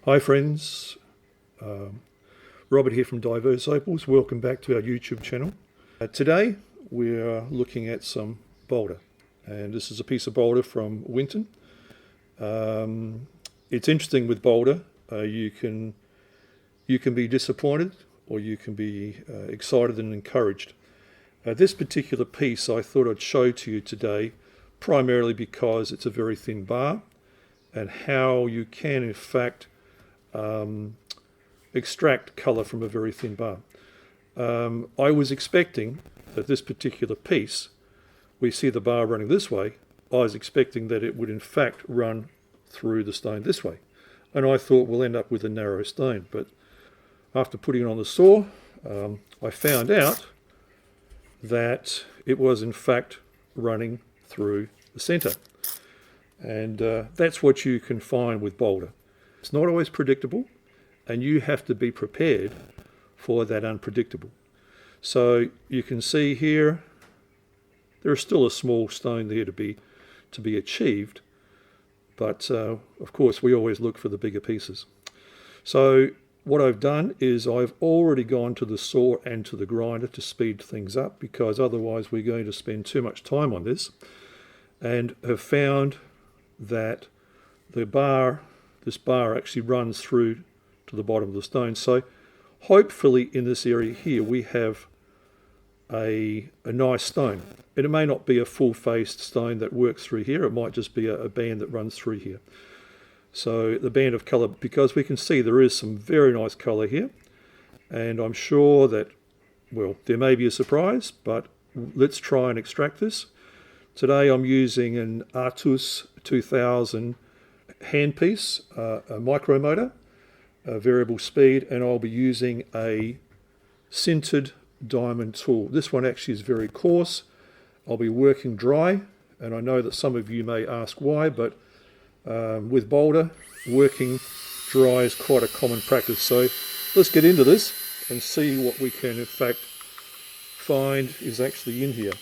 Hi friends, Robert here from Diverse Opals. Welcome back to our YouTube channel. Today we are looking at some boulder, and this is a piece of boulder from Winton. It's interesting with boulder. You can be disappointed or you can be excited and encouraged. This particular piece I thought I'd show to you today, primarily because it's a very thin bar and how you can in fact extract colour from a very thin bar. I was expecting that this particular piece, we see the bar running this way, I was expecting that it would in fact run through the stone this way. And I thought we'll end up with a narrow stone, but after putting it on the saw, I found out that it was in fact running through the centre. And that's what you can find with boulder. It's not always predictable, and you have to be prepared for that unpredictable. So you can see here, there is still a small stone there to be achieved, but of course we always look for the bigger pieces. So what I've done is I've already gone to the saw and to the grinder to speed things up, because otherwise we're going to spend too much time on this, and have found that this bar actually runs through to the bottom of the stone. So hopefully in this area here we have a nice stone. And it may not be a full-faced stone that works through here, it might just be a band that runs through here. So the band of colour, because we can see there is some very nice colour here, and I'm sure that, well, there may be a surprise, but let's try and extract this. Today I'm using an Artus 2000 handpiece, a micro motor, a variable speed, and I'll be using a sintered diamond tool. This one actually is very coarse. I'll be working dry, and I know that some of you may ask why, but with boulder, working dry is quite a common practice. So let's get into this and see what we can in fact find is actually in here.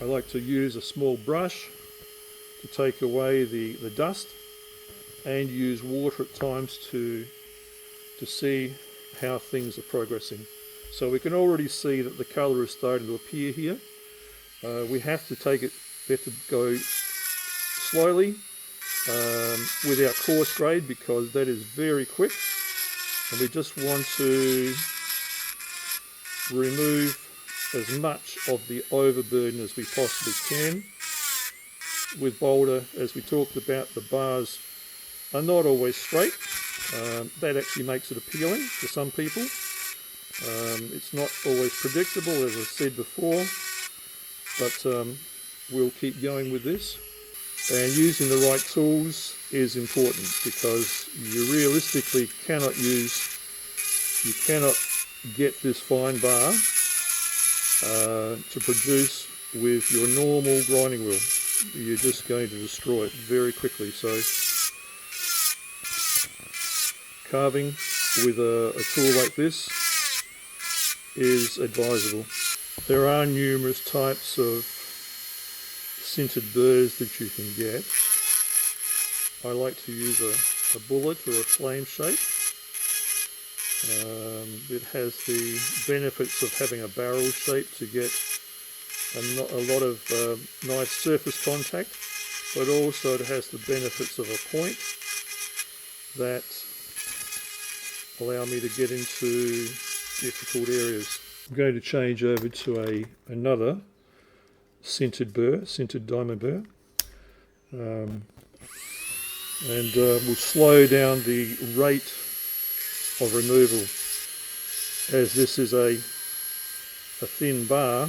I like to use a small brush to take away the dust, and use water at times to see how things are progressing. So we can already see that the colour is starting to appear here. We have to go slowly with our coarse grade, because that is very quick, and we just want to remove as much of the overburden as we possibly can. With boulder, as we talked about, the bars are not always straight. That actually makes it appealing to some people. It's not always predictable, as I said before, but we'll keep going with this. And using the right tools is important, because you realistically cannot get this fine bar to produce with your normal grinding wheel. You're just going to destroy it very quickly. So carving with a tool like this is advisable. There are numerous types of sintered burrs that you can get. I like to use a bullet or a flame shape. It has the benefits of having a barrel shape to get a lot of nice surface contact, but also it has the benefits of a point that allow me to get into difficult areas. I'm going to change over to another sintered diamond burr, and we'll slow down the rate of removal. As this is a thin bar,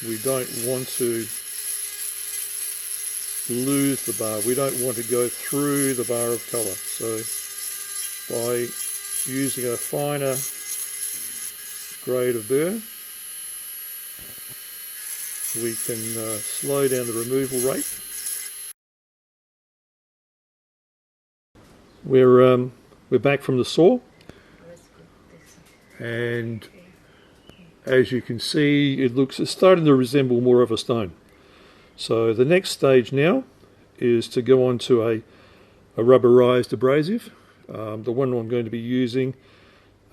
we don't want to lose the bar. We don't want to go through the bar of colour. So by using a finer grade of burr, we can slow down the removal rate. We're back from the saw, and as you can see, it's starting to resemble more of a stone. So the next stage now is to go on to a rubberized abrasive. The one I'm going to be using,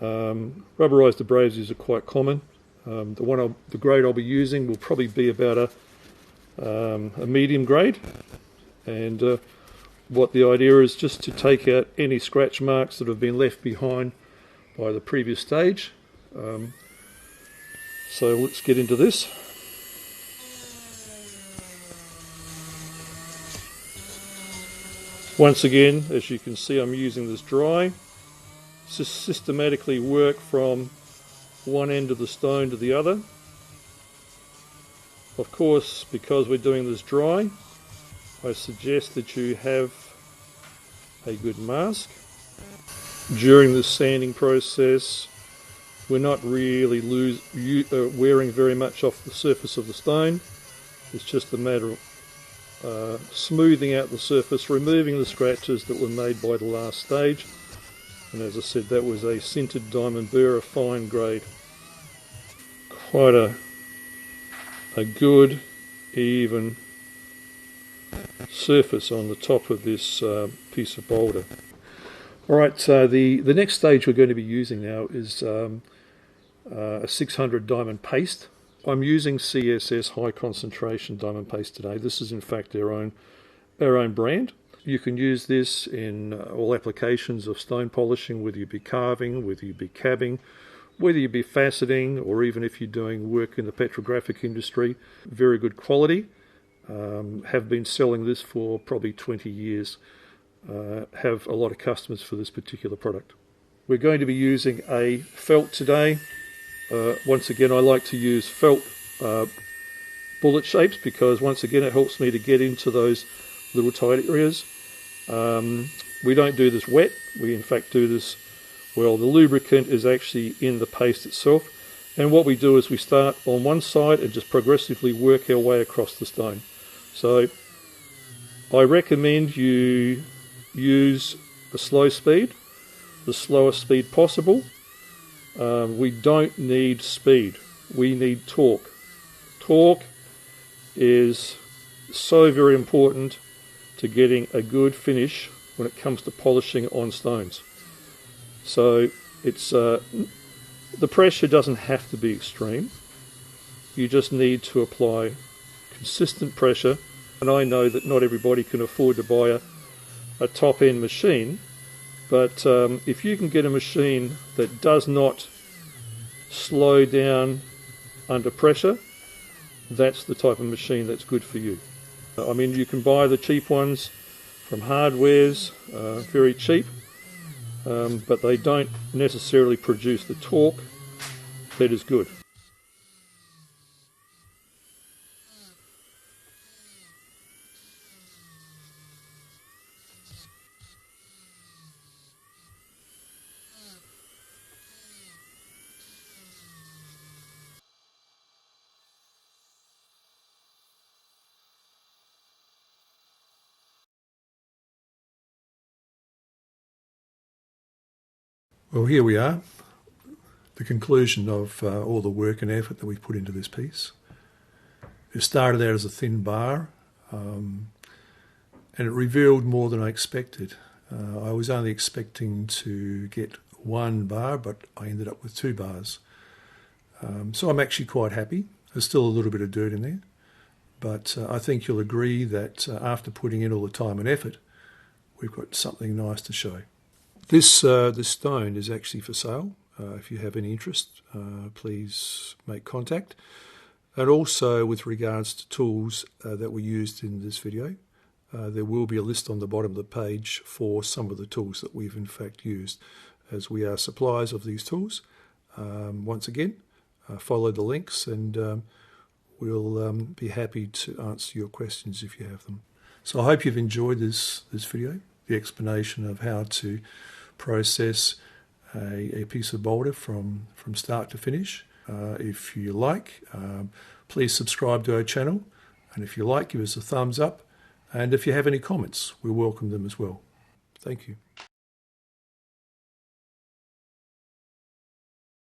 rubberized abrasives are quite common. The grade I'll be using will probably be about a medium grade, and what the idea is just to take out any scratch marks that have been left behind by the previous stage. So let's get into this. Once again, as you can see, I'm using this dry. Just systematically work from one end of the stone to the other. Of course, because we're doing this dry, I suggest that you have a good mask. During the sanding process, we're not really wearing very much off the surface of the stone. It's just a matter of smoothing out the surface, removing the scratches that were made by the last stage. And as I said, that was a sintered diamond burr, a fine grade. Quite a good, even surface on the top of this piece of boulder. Alright, so the next stage we're going to be using now is a 600 diamond paste. I'm using CSS high concentration diamond paste today. This is in fact our own brand. You can use this in all applications of stone polishing, whether you be carving, whether you be cabbing, whether you be faceting, or even if you're doing work in the petrographic industry. Very good quality. Have been selling this for probably 20 years. Have a lot of customers for this particular product. We're going to be using a felt today. Once again, I like to use felt bullet shapes because once again it helps me to get into those little tight areas. We don't do this wet. We in fact do this, well, the lubricant is actually in the paste itself, and what we do is we start on one side and just progressively work our way across the stone. So I recommend you use a slow speed, the slowest speed possible. We don't need speed, we need torque. Torque is so very important to getting a good finish when it comes to polishing on stones. So it's the pressure doesn't have to be extreme. You just need to apply consistent pressure. And I know that not everybody can afford to buy a top-end machine, but if you can get a machine that does not slow down under pressure, that's the type of machine that's good for you. I mean, you can buy the cheap ones from hardwares, very cheap, but they don't necessarily produce the torque that is good. Well, here we are, the conclusion of all the work and effort that we put into this piece. It started out as a thin bar, and it revealed more than I expected. I was only expecting to get one bar, but I ended up with 2 bars. So I'm actually quite happy. There's still a little bit of dirt in there, but I think you'll agree that after putting in all the time and effort, we've got something nice to show. This stone is actually for sale. If you have any interest, please make contact. And also with regards to tools that were used in this video, there will be a list on the bottom of the page for some of the tools that we've in fact used, as we are suppliers of these tools. Once again, follow the links and we'll be happy to answer your questions if you have them. So I hope you've enjoyed this video, the explanation of how to process a piece of boulder from start to finish. If you like, please subscribe to our channel, and if you like, give us a thumbs up, and if you have any comments, we welcome them as well. Thank you.